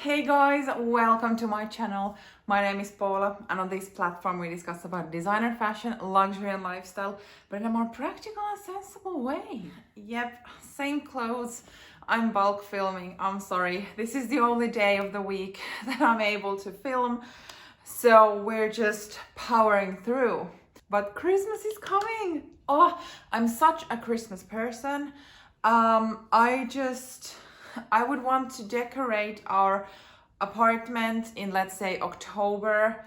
Hey guys, welcome to my channel. My name is Paula, and on this platform we discuss about designer fashion, luxury and lifestyle, but in a more practical and sensible way. Yep, same clothes. I'm bulk filming. I'm sorry. This is the only day of the week that I'm able to film, so we're just powering through. But Christmas is coming. Oh, I'm such a Christmas person. I would want to decorate our apartment in, let's say, October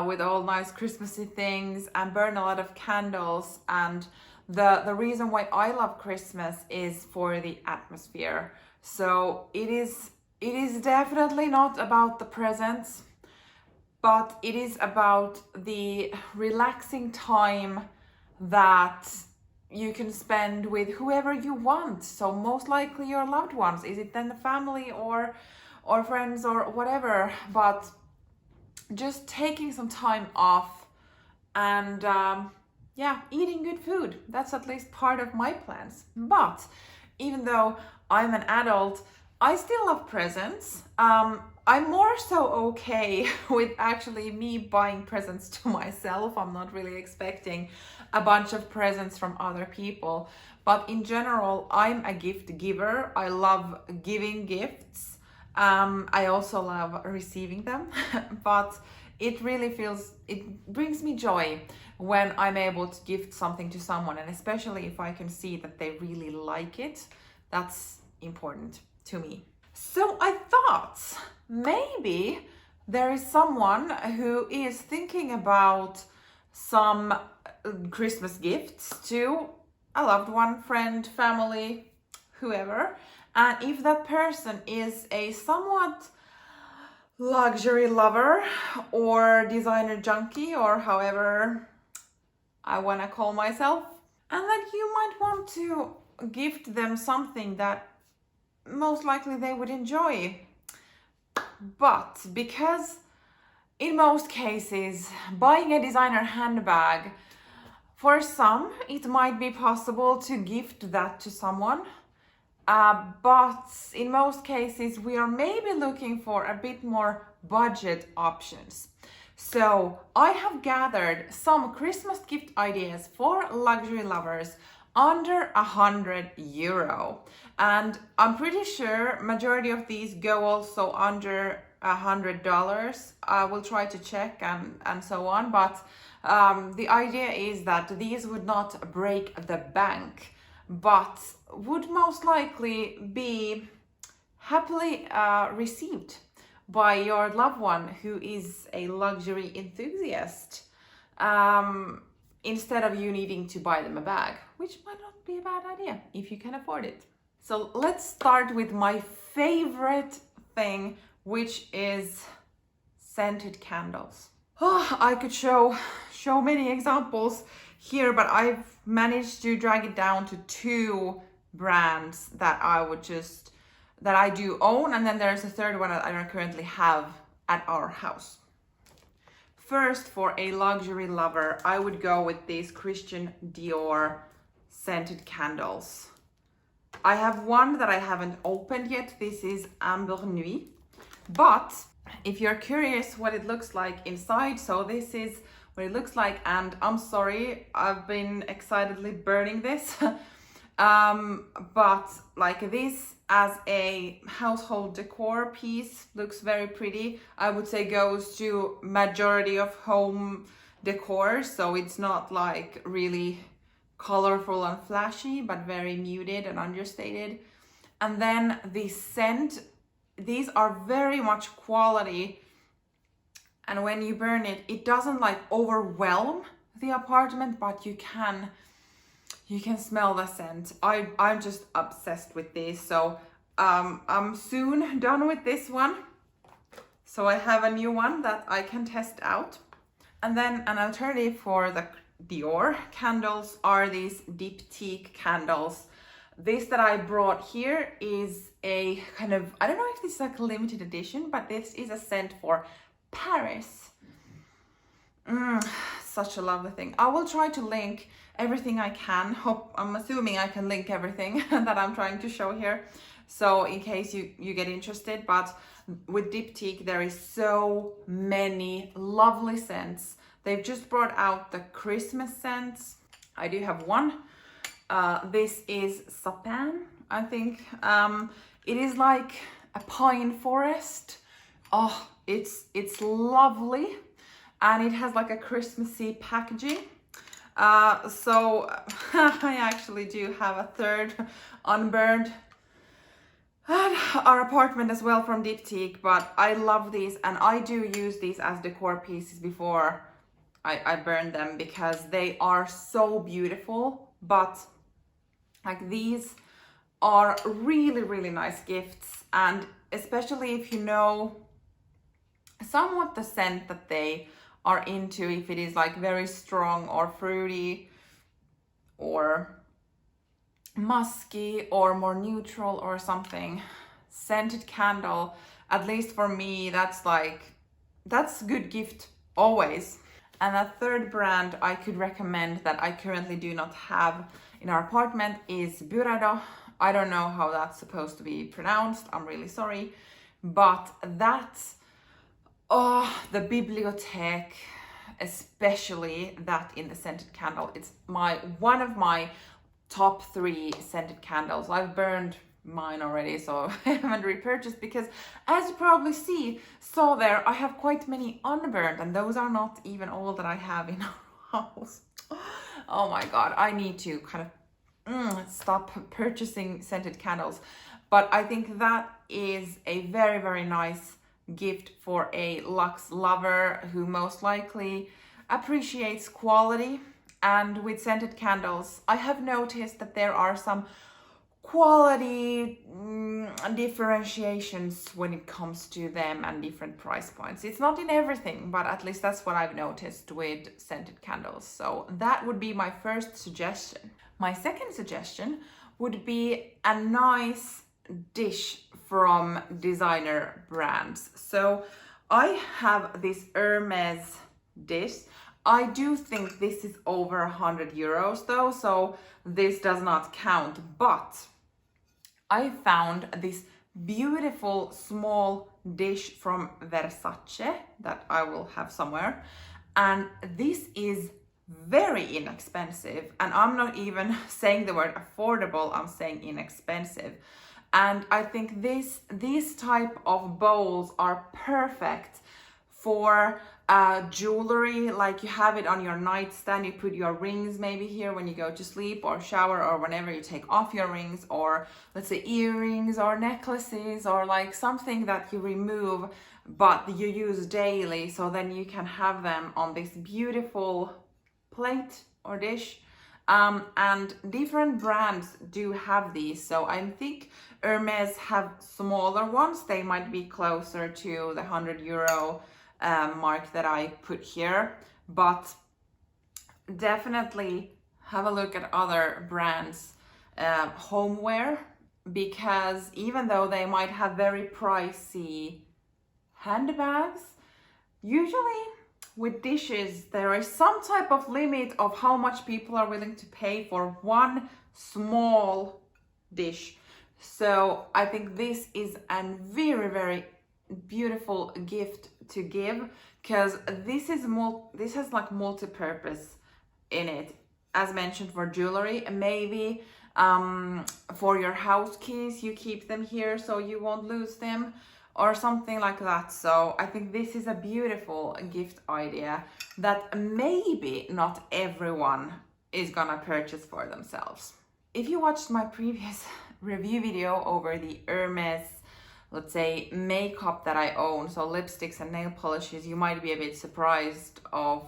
with all nice Christmassy things and burn a lot of candles. And the reason why I love Christmas is for the atmosphere. So it is definitely not about the presents, but it is about the relaxing time that you can spend with whoever you want. So most likely your loved ones. Is it then the family or friends or whatever? But just taking some time off and eating good food. That's at least part of my plans. But even though I'm an adult, I still love presents. I'm more so okay with actually me buying presents to myself. I'm not really expecting a bunch of presents from other people. But in general, I'm a gift giver. I love giving gifts. I also love receiving them. But it brings me joy when I'm able to gift something to someone. And especially if I can see that they really like it, that's important to me. So I thought maybe there is someone who is thinking about some Christmas gifts to a loved one, friend, family, whoever. And if that person is a somewhat luxury lover or designer junkie, or however I want to call myself, and that you might want to gift them something that most likely they would enjoy. But because in most cases buying a designer handbag, for some it might be possible to gift that to someone, but in most cases we are maybe looking for a bit more budget options. So I have gathered some Christmas gift ideas for luxury lovers under €100, and I'm pretty sure majority of these go also under $100. I will try to check and so on, but the idea is that these would not break the bank, but would most likely be happily received by your loved one who is a luxury enthusiast, instead of you needing to buy them a bag, which might not be a bad idea if you can afford it. So let's start with my favorite thing, which is scented candles. Oh, I could show many examples here, but I've managed to drag it down to 2 brands that I do own, and then there's a third one that I don't currently have at our house. First, for a luxury lover, I would go with these Christian Dior scented candles. I have one that I haven't opened yet. This is Amber Nuit. But if you're curious what it looks like inside, so this is what it looks like. And I'm sorry, I've been excitedly burning this. But like this as a household decor piece looks very pretty. I would say goes to majority of home decor, so it's not like really colorful and flashy, but very muted and understated. And then the scent, these are very much quality, and when you burn it, it doesn't like overwhelm the apartment, but you can smell the scent. I'm just obsessed with these. So I'm soon done with this one. So I have a new one that I can test out. And then an alternative for the Dior candles are these diptyque candles. This that I brought here is a kind of, I don't know if this is like a limited edition, but this is a scent for Paris. Such a lovely thing. I will try to link everything I can. I'm assuming I can link everything that I'm trying to show here. So in case you get interested, but with Diptyque, there is so many lovely scents. They've just brought out the Christmas scents. I do have one. This is Sapin, I think. It is like a pine forest. Oh, it's lovely. And it has like a Christmassy packaging. So I actually do have a third unburned at our apartment as well from Diptyque, but I love these and I do use these as decor pieces before I burn them because they are so beautiful. But like these are really, really nice gifts, and especially if you know somewhat the scent that they are into, if it is like very strong or fruity or musky or more neutral or something. Scented candle, at least for me, that's good gift always. And a third brand I could recommend that I currently do not have in our apartment is Burado. I don't know how that's supposed to be pronounced, I'm really sorry, but that's the Bibliothèque, especially that in the scented candle. It's one of my top 3 scented candles. I've burned mine already, so I haven't repurchased because, as you probably saw there, I have quite many unburned, and those are not even all that I have in our house. Oh my god, I need to kind of stop purchasing scented candles. But I think that is a very, very nice gift for a luxe lover who most likely appreciates quality. And with scented candles, I have noticed that there are some quality differentiations when it comes to them and different price points. It's not in everything, but at least that's what I've noticed with scented candles. So that would be my first suggestion. My second suggestion would be a nice dish from designer brands. So I have this Hermes dish. I do think this is over 100 euros though, so this does not count, but I found this beautiful small dish from Versace that I will have somewhere, and this is very inexpensive, and I'm not even saying the word affordable, I'm saying inexpensive. And I think these type of bowls are perfect for jewelry, like you have it on your nightstand, you put your rings maybe here when you go to sleep or shower, or whenever you take off your rings, or let's say earrings or necklaces, or like something that you remove but you use daily, so then you can have them on this beautiful plate or dish. And different brands do have these, so I think Hermes have smaller ones. They might be closer to the 100 euro mark that I put here, but definitely have a look at other brands homeware, because even though they might have very pricey handbags, usually with dishes there is some type of limit of how much people are willing to pay for one small dish. So I think this is a very, very beautiful gift to give, because this has like multi-purpose in it, as mentioned, for jewelry, and maybe for your house keys, you keep them here so you won't lose them or something like that. So I think this is a beautiful gift idea that maybe not everyone is gonna purchase for themselves. If you watched my previous review video over the Hermes, let's say, makeup that I own, so lipsticks and nail polishes, you might be a bit surprised of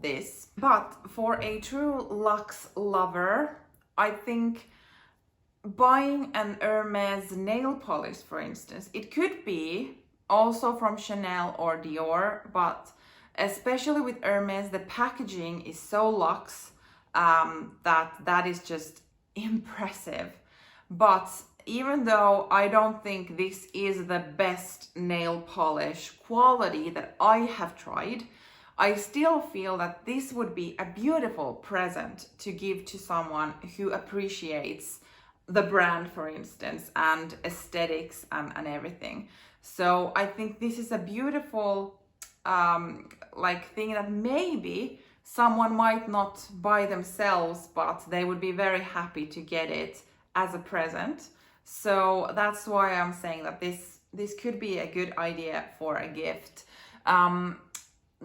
this. But for a true luxe lover, I think buying an Hermes nail polish, for instance, it could be also from Chanel or Dior, but especially with Hermes, the packaging is so luxe that is just impressive. But even though I don't think this is the best nail polish quality that I have tried, I still feel that this would be a beautiful present to give to someone who appreciates the brand, for instance, and aesthetics and everything. So I think this is a beautiful like thing that maybe someone might not buy themselves, but they would be very happy to get it as a present. So that's why I'm saying that this could be a good idea for a gift.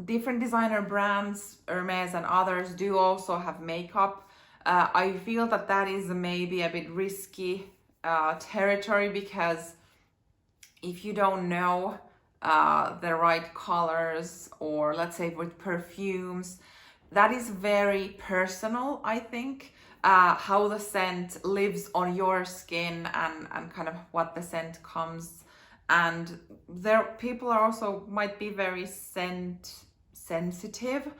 Different designer brands, Hermes and others, do also have makeup. I feel that that is maybe a bit risky territory, because if you don't know the right colors, or let's say with perfumes, that is very personal, I think. How the scent lives on your skin, and kind of what the scent comes. And there, people are also might be very scent sensitive.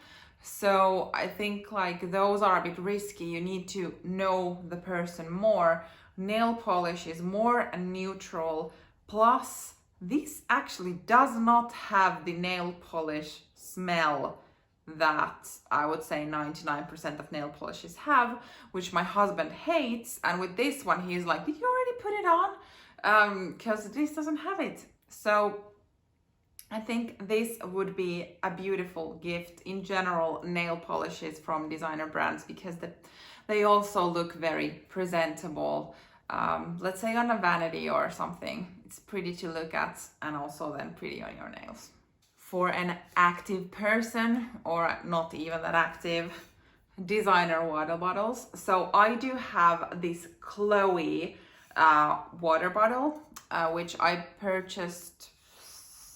So I think like those are a bit risky. You need to know the person more. Nail polish is more neutral. Plus, this actually does not have the nail polish smell that I would say 99% of nail polishes have, which my husband hates. And with this one, he's like, did you already put it on? Because this doesn't have it. So I think this would be a beautiful gift. In general, nail polishes from designer brands, because they also look very presentable. Let's say on a vanity or something. It's pretty to look at, and also then pretty on your nails. For an active person, or not even that active, designer water bottles. So I do have this Chloe water bottle, which I purchased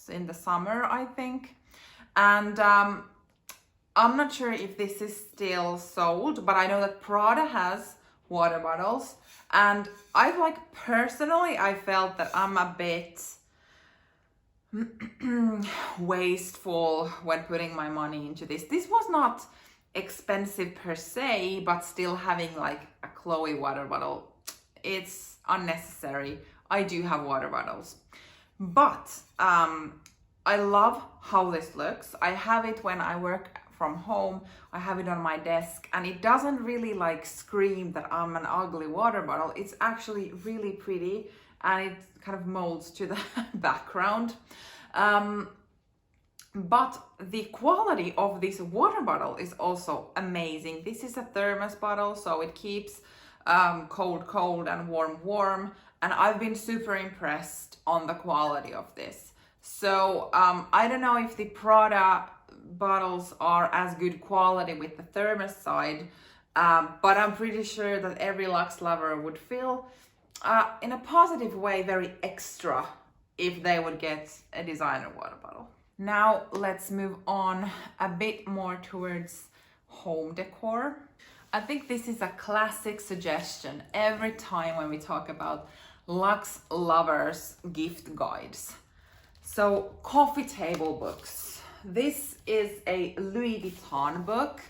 in the summer, I think. And I'm not sure if this is still sold, but I know that Prada has water bottles. And I personally, I felt that I'm a bit wasteful when putting my money into this. This was not expensive per se, but still having like a Chloe water bottle, it's unnecessary. I do have water bottles, but I love how this looks. I have it when I work from home. I have it on my desk, and it doesn't really like scream that I'm an ugly water bottle. It's actually really pretty, and it kind of molds to the background. But the quality of this water bottle is also amazing. This is a thermos bottle, so it keeps cold and warm, and I've been super impressed on the quality of this. So I don't know if the Prada bottles are as good quality with the thermos side, but I'm pretty sure that every luxe lover would feel in a positive way very extra if they would get a designer water bottle. Now let's move on a bit more towards home decor. I think this is a classic suggestion every time when we talk about luxe lovers gift guides. So coffee table books. This is a Louis Vuitton book,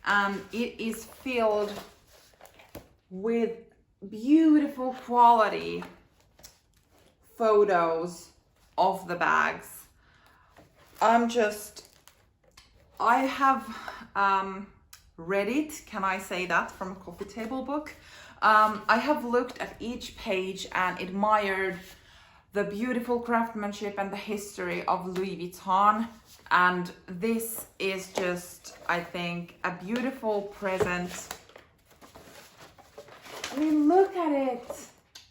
and it is filled with beautiful quality photos of the bags. I have read it, can I say that, from a coffee table book. I have looked at each page and admired the beautiful craftsmanship and the history of Louis Vuitton. And this is just, I think, a beautiful present. I mean, look at it.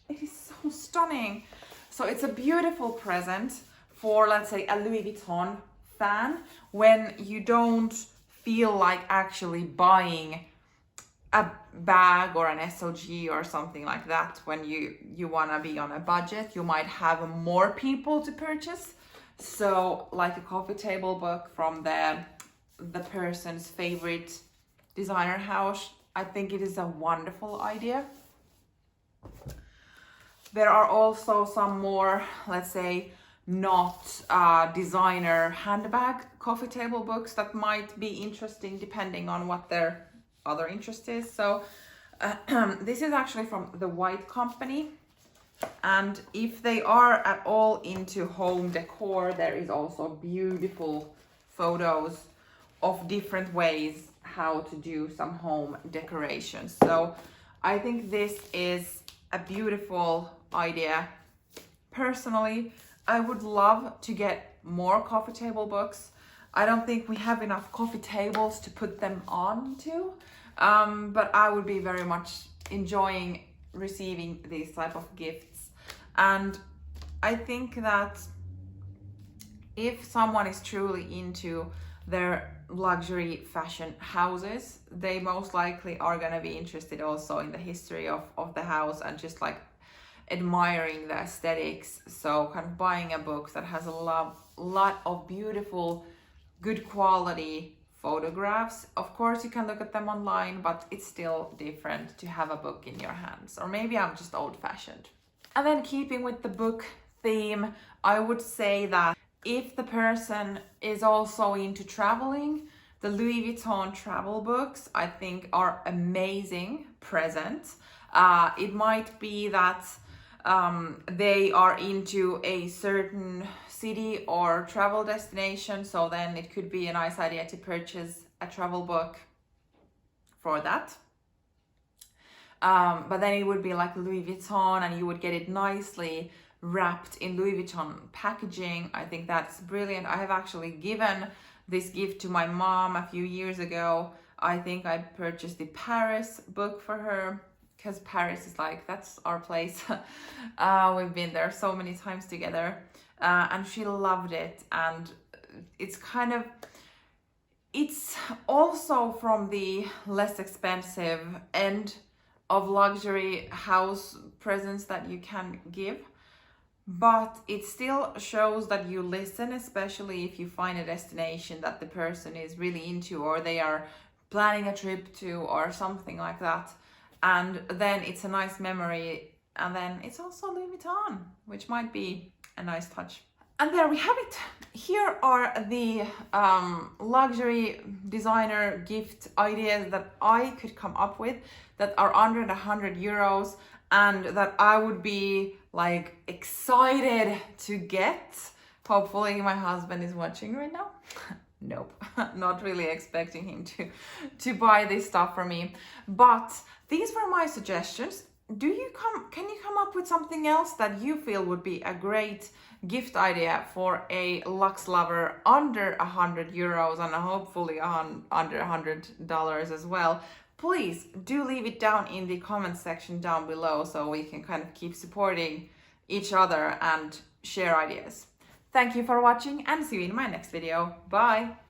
It is so stunning. So it's a beautiful present for, let's say, a Louis Vuitton fan, when you don't feel like actually buying a bag or an SLG or something like that. When you want to be on a budget, you might have more people to purchase. So like a coffee table book from the person's favorite designer house, I think it is a wonderful idea. There are also some more, let's say, not designer handbag coffee table books that might be interesting depending on what their other interest is. So this is actually from the White Company, and if they are at all into home decor, there is also beautiful photos of different ways how to do some home decorations. So I think this is a beautiful idea. Personally, I would love to get more coffee table books. I don't think we have enough coffee tables to put them onto, but I would be very much enjoying receiving these type of gifts. And I think that if someone is truly into their luxury fashion houses, they most likely are going to be interested also in the history of the house and just like admiring the aesthetics. So kind of buying a book that has a lot of beautiful, good quality photographs. Of course, you can look at them online, but it's still different to have a book in your hands. Or maybe I'm just old-fashioned. And then keeping with the book theme, I would say that if the person is also into traveling, the Louis Vuitton travel books, I think, are amazing present. It might be that they are into a certain city or travel destination, so then it could be a nice idea to purchase a travel book for that. But then it would be like Louis Vuitton, and you would get it nicely wrapped in Louis Vuitton packaging. I think that's brilliant. I have actually given this gift to my mom a few years ago. I think I purchased the Paris book for her, because Paris is like, that's our place. We've been there so many times together, and she loved it. And it's also from the less expensive end of luxury house presents that you can give, but it still shows that you listen, especially if you find a destination that the person is really into, or they are planning a trip to, or something like that. And then it's a nice memory, and then it's also Louis Vuitton, which might be a nice touch. And there we have it. Here are the luxury designer gift ideas that I could come up with that are under 100 euros and that I would be like excited to get. Hopefully my husband is watching right now. Nope, not really expecting him to buy this stuff for me. But these were my suggestions. Can you come up with something else that you feel would be a great gift idea for a luxe lover under 100 euros and hopefully under $100 as well? Please do leave it down in the comment section down below so we can kind of keep supporting each other and share ideas. Thank you for watching, and see you in my next video. Bye!